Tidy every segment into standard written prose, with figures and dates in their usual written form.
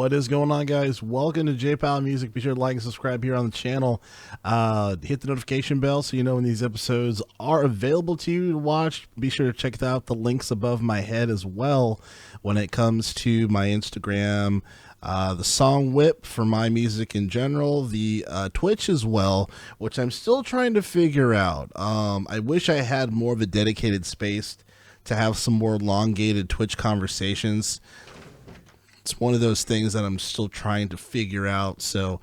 What is going on, guys? Welcome to Powell Music. Be sure to like and subscribe here on the channel. Hit the notification bell so you know when these episodes are available to you to watch. Be sure to check out the links above my head as well when it comes to my Instagram, the song whip for my music in general, the Twitch as well, which I'm still trying to figure out. I wish I had more of a dedicated space to have some more elongated Twitch conversations. It's one of those things that I'm still trying to figure out. So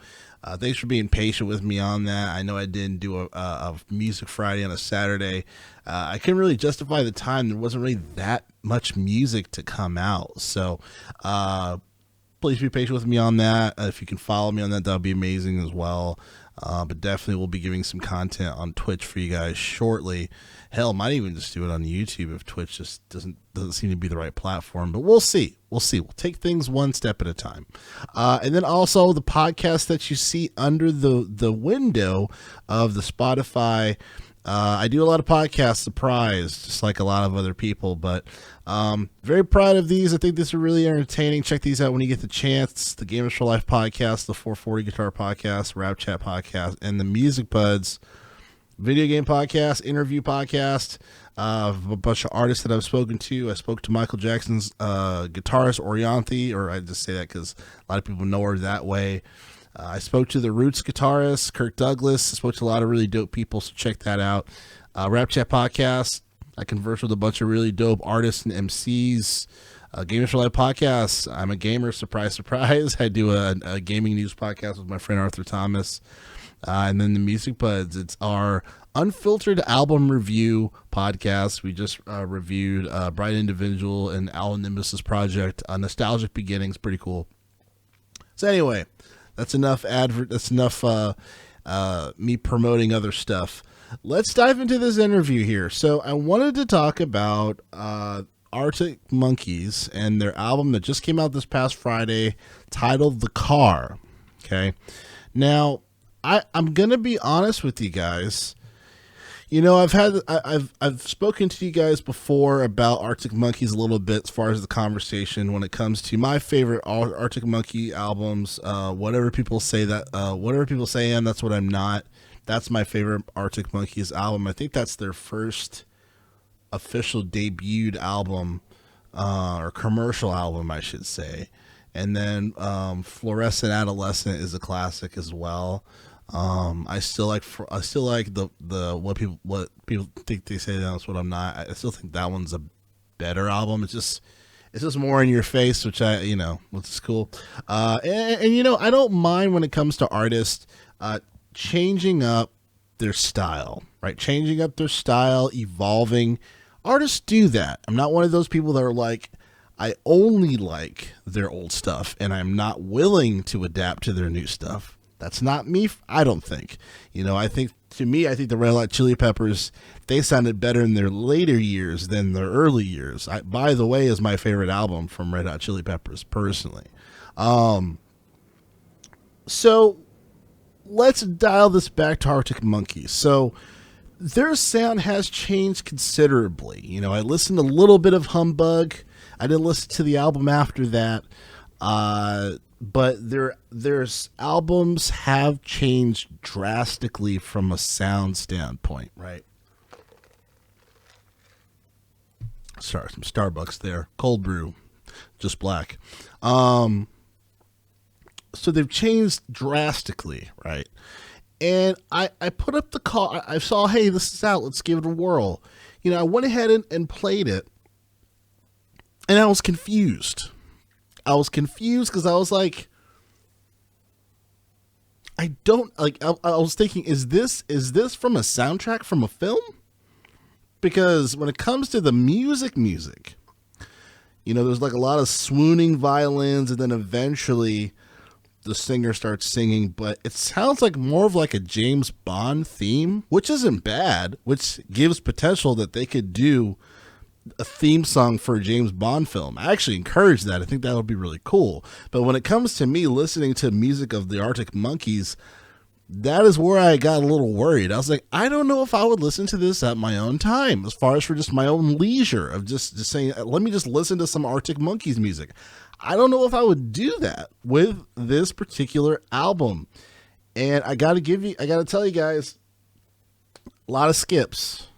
thanks for being patient with me on that. I know I didn't do a Music Friday on a Saturday. I couldn't really justify the time. There wasn't really that much music to come out. So please be patient with me on that. If you can follow me on that, that would be amazing as well. But definitely we'll be giving some content on Twitch for you guys shortly. Hell, might even just do it on YouTube if Twitch just doesn't seem to be the right platform. But we'll see. We'll take things one step at a time. And then also the podcast that you see under the window of the Spotify. I do a lot of podcasts, surprise, just like a lot of other people, but very proud of these. I think these are really entertaining. Check these out when you get the chance. The Gamers for Life podcast, the 440 Guitar podcast, Rap Chat podcast, and the Music Buds video game podcast, interview podcast. A bunch of artists that I've spoken to. I spoke to Michael Jackson's guitarist, Orianthi, or I just say that because a lot of people know her that way. I spoke to the Roots guitarist, Kirk Douglas. I spoke to a lot of really dope people, so check that out. Rap Chat podcast. I converse with a bunch of really dope artists and MCs. Gamers for Life podcast. I'm a gamer, surprise, surprise. I do a gaming news podcast with my friend Arthur Thomas. And then the Music Buds. It's our unfiltered album review podcast. We just reviewed Bright Individual and Alan Nimbus's project, Nostalgic Beginnings. Pretty cool. So anyway, that's enough That's enough me promoting other stuff. Let's dive into this interview here. So I wanted to talk about Arctic Monkeys and their album that just came out this past Friday, titled The Car. Okay. Now, I'm gonna be honest with you guys. You know, I've spoken to you guys before about Arctic Monkeys a little bit as far as the conversation when it comes to my favorite Arctic Monkey albums. Whatever people say I am, that's what I'm not. That's my favorite Arctic Monkeys album. I think that's their first official debuted album, or commercial album, I should say. And then Fluorescent Adolescent is a classic as well. I still like the what people think they say that's what I'm not. I still think that one's a better album. It's just more in your face, which which is cool. And you know, I don't mind when it comes to artists changing up their style, right? Changing up their style, evolving. Artists do that. I'm not one of those people that are like, I only like their old stuff and I'm not willing to adapt to their new stuff. That's not me, I don't think. You know, I think the Red Hot Chili Peppers, they sounded better in their later years than their early years. By the way, is my favorite album from Red Hot Chili Peppers, personally. So let's dial this back to Arctic Monkeys. So their sound has changed considerably. You know, I listened a little bit of Humbug. I didn't listen to the album after that. But their albums have changed drastically from a sound standpoint, right? Sorry, some Starbucks there. Cold brew, just black. So they've changed drastically, right? And I put up the call. I saw, hey, this is out. Let's give it a whirl. You know, I went ahead and played it, and I was confused. I was confused because I was like, I don't like. I was thinking, is this from a soundtrack from a film? Because when it comes to the music, you know, there's like a lot of swooning violins, and then eventually the singer starts singing. But it sounds like more of like a James Bond theme, which isn't bad, which gives potential that they could do a theme song for a James Bond film. I actually encourage that. I think that would be really cool. But when it comes to me listening to music of the Arctic Monkeys, that is where I got a little worried. I was like, I don't know if I would listen to this at my own time, as far as for just my own leisure of just saying, let me just listen to some Arctic Monkeys music. I don't know if I would do that with this particular album. And I got to tell you guys, a lot of skips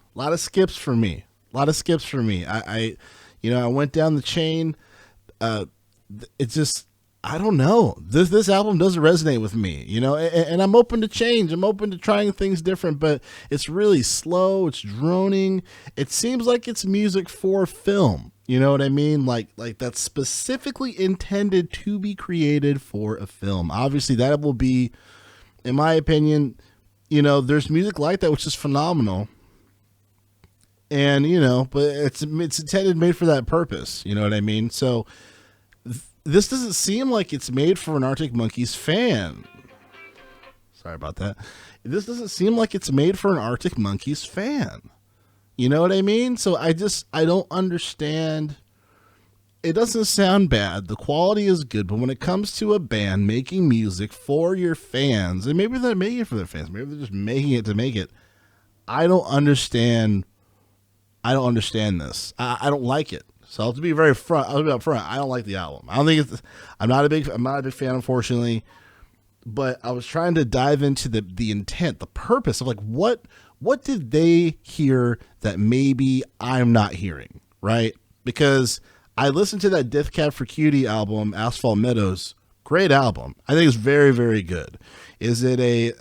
for me. I went down the chain. It's just, I don't know. This album doesn't resonate with me, and I'm open to change. I'm open to trying things different, but it's really slow. It's droning. It seems like it's music for film. You know what I mean? Like that's specifically intended to be created for a film. Obviously, that will be, in my opinion, there's music like that, which is phenomenal. And, but it's intended, made for that purpose. You know what I mean? So this doesn't seem like it's made for an Arctic Monkeys fan. Sorry about that. This doesn't seem like it's made for an Arctic Monkeys fan. You know what I mean? So I don't understand. It doesn't sound bad. The quality is good, but when it comes to a band making music for your fans, and maybe they're making it for their fans, maybe they're just making it to make it, I don't understand this. I don't like it. So I'll be very upfront. I don't like the album. I don't think it's. I'm not a big fan, unfortunately. But I was trying to dive into the intent, the purpose of, like, what did they hear that maybe I'm not hearing, right? Because I listened to that Death Cab for Cutie album, Asphalt Meadows. Great album. I think it's very, very good. Is it a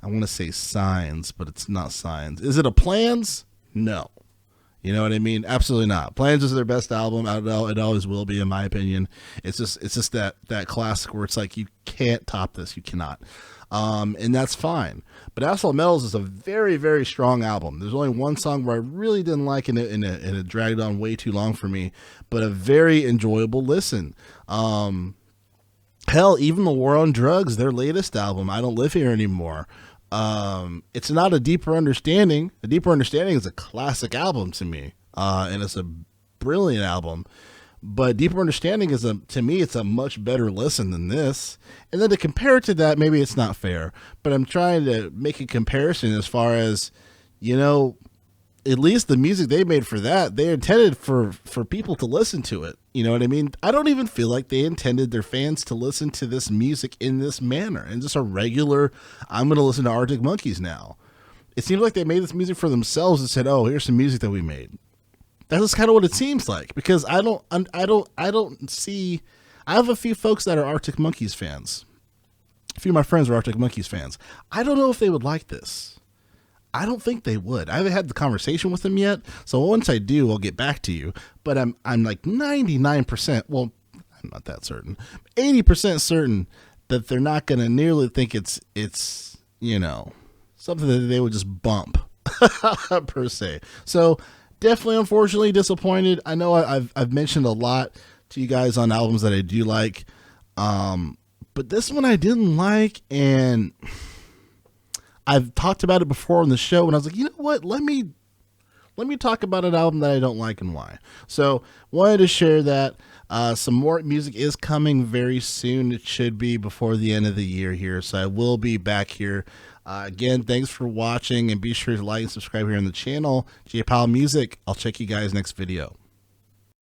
I want to say Signs, but it's not Signs. Is it a Plans? No. You know what I mean? Absolutely not. Plans is their best album. It always will be, in my opinion. It's just that classic where it's like, you can't top this. You cannot. And that's fine. But Asphalt Metals is a very, very strong album. There's only one song where I really didn't like, and it dragged on way too long for me, but a very enjoyable listen. Hell, even The War on Drugs, their latest album, I Don't Live Here Anymore. It's not A Deeper Understanding. A Deeper Understanding is a classic album to me, and it's a brilliant album. But Deeper Understanding to me, it's a much better listen than this. And then to compare it to that, maybe it's not fair. But I'm trying to make a comparison as far as, at least the music they made for that, they intended for people to listen to it. You know what I mean? I don't even feel like they intended their fans to listen to this music in this manner. And just a regular, I'm going to listen to Arctic Monkeys now. It seems like they made this music for themselves and said, oh, here's some music that we made. That's kind of what it seems like, because I don't see. I have a few folks that are Arctic Monkeys fans. A few of my friends are Arctic Monkeys fans. I don't know if they would like this. I don't think they would. I haven't had the conversation with them yet, so once I do, I'll get back to you. But I'm like 99%. Well, I'm not that certain. 80% certain that they're not going to nearly think it's something that they would just bump per se. So. Definitely, unfortunately, disappointed. I know I've mentioned a lot to you guys on albums that I do like, but this one I didn't like, and I've talked about it before on the show, and I was like, you know what? Let me talk about an album that I don't like and why. So, wanted to share that. Some more music is coming very soon. It should be before the end of the year here, so I will be back here. Again, thanks for watching, and be sure to like and subscribe here on the channel. J Powell Music. I'll check you guys next video.